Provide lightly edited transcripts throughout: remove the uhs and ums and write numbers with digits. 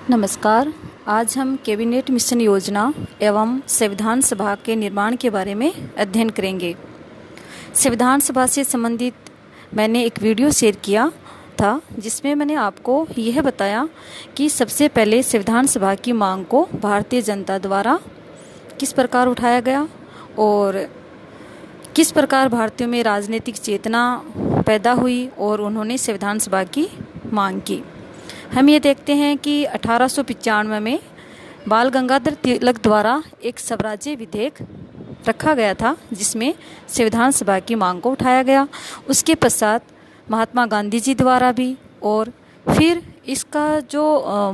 नमस्कार। आज हम कैबिनेट मिशन योजना एवं संविधान सभा के निर्माण के बारे में अध्ययन करेंगे। संविधान सभा से संबंधित मैंने एक वीडियो शेयर किया था जिसमें मैंने आपको यह बताया कि सबसे पहले संविधान सभा की मांग को भारतीय जनता द्वारा किस प्रकार उठाया गया और किस प्रकार भारतीयों में राजनीतिक चेतना पैदा हुई और उन्होंने संविधान सभा की मांग की। हम ये देखते हैं कि 1895 में बाल गंगाधर तिलक द्वारा एक स्वराज्य विधेयक रखा गया था जिसमें संविधान सभा की मांग को उठाया गया। उसके पश्चात महात्मा गांधी जी द्वारा भी और फिर इसका जो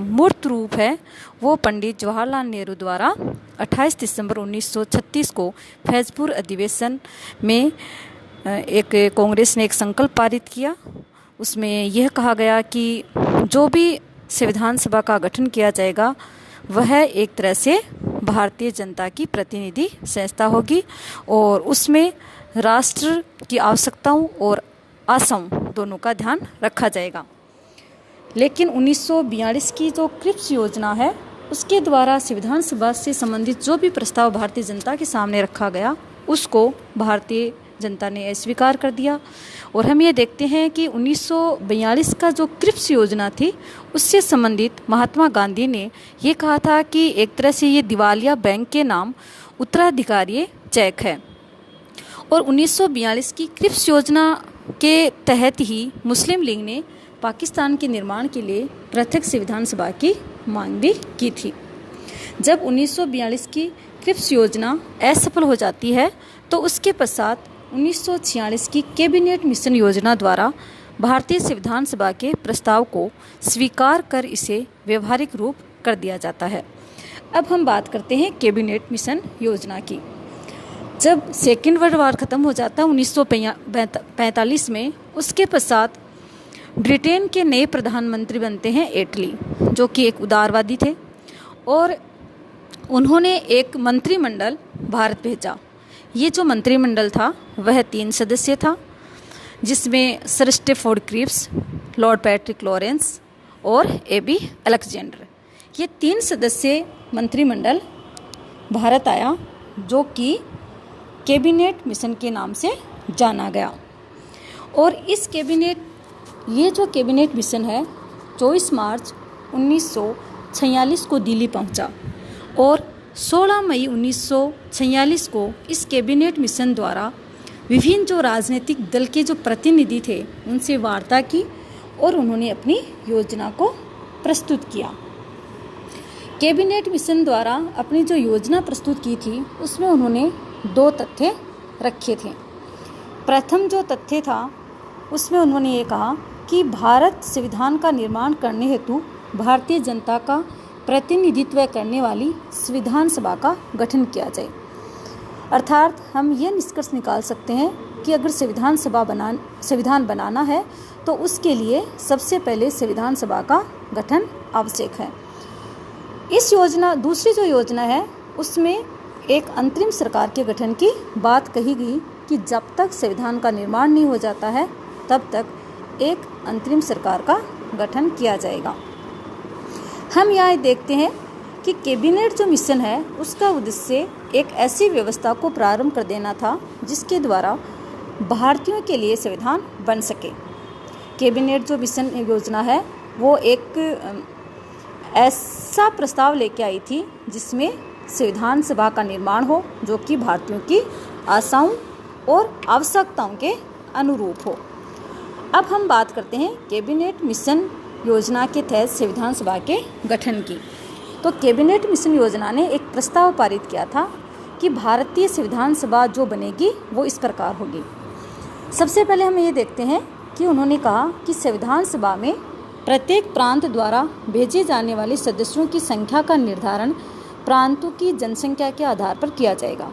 मूर्त रूप है वो पंडित जवाहरलाल नेहरू द्वारा 28 दिसंबर 1936 को फैजपुर अधिवेशन में एक कांग्रेस ने एक संकल्प पारित किया। उसमें यह कहा गया कि जो भी संविधान सभा का गठन किया जाएगा वह एक तरह से भारतीय जनता की प्रतिनिधि संस्था होगी और उसमें राष्ट्र की आवश्यकताओं और आशाओं दोनों का ध्यान रखा जाएगा। लेकिन 1942 की जो क्रिप्स योजना है उसके द्वारा संविधान सभा से संबंधित जो भी प्रस्ताव भारतीय जनता के सामने रखा गया उसको भारतीय जनता ने अस्वीकार कर दिया। और हम ये देखते हैं कि 1942 का जो क्रिप्स योजना थी उससे संबंधित महात्मा गांधी ने ये कहा था कि एक तरह से ये दिवालिया बैंक के नाम उत्तराधिकारी चेक है। और 1942 की क्रिप्स योजना के तहत ही मुस्लिम लीग ने पाकिस्तान के निर्माण के लिए प्रत्यक्ष संविधान सभा की मांग भी की थी। जब 1942 की क्रिप्स योजना असफल हो जाती है तो उसके पश्चात 1946 की कैबिनेट मिशन योजना द्वारा भारतीय संविधान सभा के प्रस्ताव को स्वीकार कर इसे व्यवहारिक रूप कर दिया जाता है। अब हम बात करते हैं कैबिनेट मिशन योजना की। जब सेकेंड वर्ल्ड वॉर ख़त्म हो जाता है 1945 में, उसके पश्चात ब्रिटेन के नए प्रधानमंत्री बनते हैं एटली, जो कि एक उदारवादी थे और उन्होंने एक मंत्रिमंडल भारत भेजा। ये जो मंत्रिमंडल था वह 3 सदस्य था जिसमें sir Stafford Cripps, lord Patrick Lawrence और एबी अलेक्जेंडर, ये 3 सदस्य मंत्रिमंडल भारत आया जो कि कैबिनेट मिशन के नाम से जाना गया। और ये जो कैबिनेट मिशन है 24 मार्च 1946 को दिल्ली पहुंचा और 16 मई 1946 को इस कैबिनेट मिशन द्वारा विभिन्न जो राजनीतिक दल के जो प्रतिनिधि थे उनसे वार्ता की और उन्होंने अपनी योजना को प्रस्तुत किया। कैबिनेट मिशन द्वारा अपनी जो योजना प्रस्तुत की थी उसमें उन्होंने 2 तथ्य रखे थे। प्रथम जो तथ्य था उसमें उन्होंने ये कहा कि भारत संविधान का निर्माण करने हेतु भारतीय जनता का प्रतिनिधित्व करने वाली संविधान सभा का गठन किया जाए। अर्थात हम ये निष्कर्ष निकाल सकते हैं कि अगर संविधान बनाना है तो उसके लिए सबसे पहले संविधान सभा का गठन आवश्यक है। दूसरी जो योजना है उसमें एक अंतरिम सरकार के गठन की बात कही गई कि जब तक संविधान का निर्माण नहीं हो जाता है तब तक एक अंतरिम सरकार का गठन किया जाएगा। हम यहाँ देखते हैं कि कैबिनेट जो मिशन है उसका उद्देश्य एक ऐसी व्यवस्था को प्रारंभ कर देना था जिसके द्वारा भारतीयों के लिए संविधान बन सके। कैबिनेट जो मिशन योजना है वो एक ऐसा प्रस्ताव लेके आई थी जिसमें संविधान सभा का निर्माण हो जो कि भारतीयों की आशाओं और आवश्यकताओं के अनुरूप हो। अब हम बात करते हैं कैबिनेट मिशन योजना के तहत संविधान सभा के गठन की। तो कैबिनेट मिशन योजना ने एक प्रस्ताव पारित किया था कि भारतीय संविधान सभा जो बनेगी वो इस प्रकार होगी। सबसे पहले हम ये देखते हैं कि उन्होंने कहा कि संविधान सभा में प्रत्येक प्रांत द्वारा भेजे जाने वाले सदस्यों की संख्या का निर्धारण प्रांतों की जनसंख्या के आधार पर किया जाएगा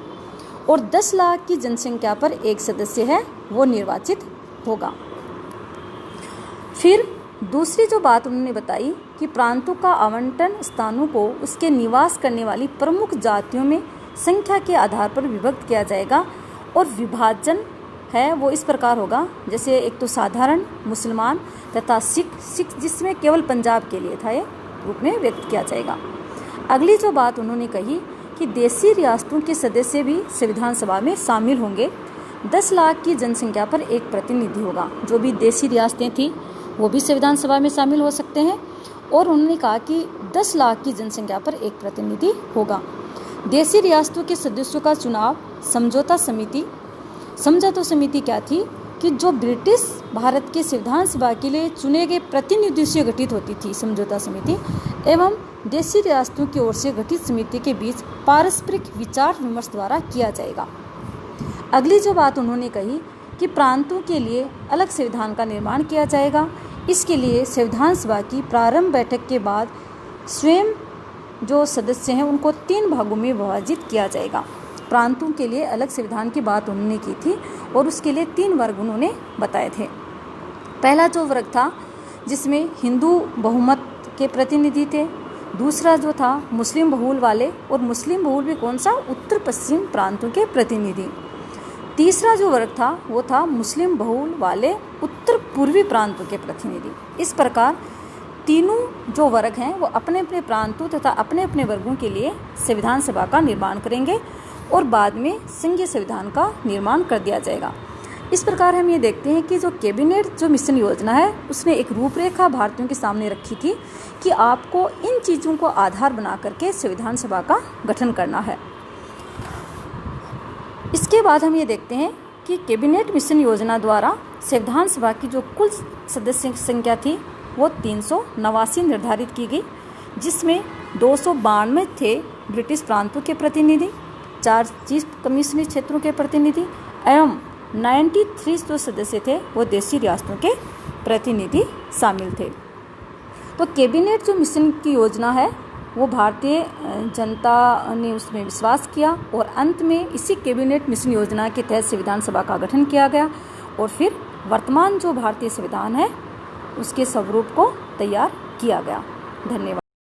और 10 लाख की जनसंख्या पर एक सदस्य है वो निर्वाचित होगा। फिर दूसरी जो बात उन्होंने बताई कि प्रांतों का आवंटन स्थानों को उसके निवास करने वाली प्रमुख जातियों में संख्या के आधार पर विभक्त किया जाएगा और विभाजन है वो इस प्रकार होगा, जैसे एक तो साधारण, मुसलमान तथा सिख जिसमें केवल पंजाब के लिए था ये, रूप में व्यक्त किया जाएगा। अगली जो बात उन्होंने कही कि देशी रियासतों के सदस्य भी संविधान सभा में शामिल होंगे। 10 लाख की जनसंख्या पर एक प्रतिनिधि होगा। जो भी देशी रियासतें थी वो भी संविधान सभा में शामिल हो सकते हैं। और उन्होंने कहा कि 10 लाख की जनसंख्या पर एक प्रतिनिधि होगा। देशी रियासतों के सदस्यों का चुनाव समझौता समिति क्या थी कि जो ब्रिटिश भारत के संविधान सभा के लिए चुने गए प्रतिनिधियों से गठित होती थी समझौता समिति, एवं देशी रियासतों की ओर से गठित समिति के बीच पारस्परिक विचार विमर्श द्वारा किया जाएगा। अगली जो बात उन्होंने कही कि प्रांतों के लिए अलग संविधान का निर्माण किया जाएगा। इसके लिए संविधान सभा की प्रारंभ बैठक के बाद स्वयं जो सदस्य हैं उनको 3 भागों में विभाजित किया जाएगा। प्रांतों के लिए अलग संविधान की बात उन्होंने की थी और उसके लिए 3 वर्ग उन्होंने बताए थे। पहला जो वर्ग था जिसमें हिंदू बहुमत के प्रतिनिधि थे, दूसरा जो था मुस्लिम बहुल वाले, और मुस्लिम बहुल भी कौन सा, उत्तर पश्चिम प्रांतों के प्रतिनिधि। तीसरा जो वर्ग था वो था मुस्लिम बहुल वाले उत्तर पूर्वी प्रांतों के प्रतिनिधि। इस प्रकार तीनों जो वर्ग हैं वो अपने अपने प्रांतों तथा अपने अपने वर्गों के लिए संविधान सभा का निर्माण करेंगे और बाद में संघीय संविधान का निर्माण कर दिया जाएगा। इस प्रकार हम ये देखते हैं कि जो कैबिनेट जो मिशन योजना है उसने एक रूपरेखा भारतीयों के सामने रखी थी कि आपको इन चीज़ों को आधार बना करके संविधान सभा का गठन करना है। इसके बाद हम ये देखते हैं कि कैबिनेट मिशन योजना द्वारा संविधान सभा की जो कुल सदस्य संख्या थी वो 389 निर्धारित की गई, जिसमें 292 थे ब्रिटिश प्रांतों के प्रतिनिधि, 4 चीफ कमिश्नरी क्षेत्रों के प्रतिनिधि एवं 93 जो सदस्य थे वो देशी रियासतों के प्रतिनिधि शामिल थे। तो कैबिनेट जो मिशन की योजना है वो भारतीय जनता ने उसमें विश्वास किया और अंत में इसी कैबिनेट मिशन योजना के तहत संविधान सभा का गठन किया गया और फिर वर्तमान जो भारतीय संविधान है उसके स्वरूप को तैयार किया गया। धन्यवाद।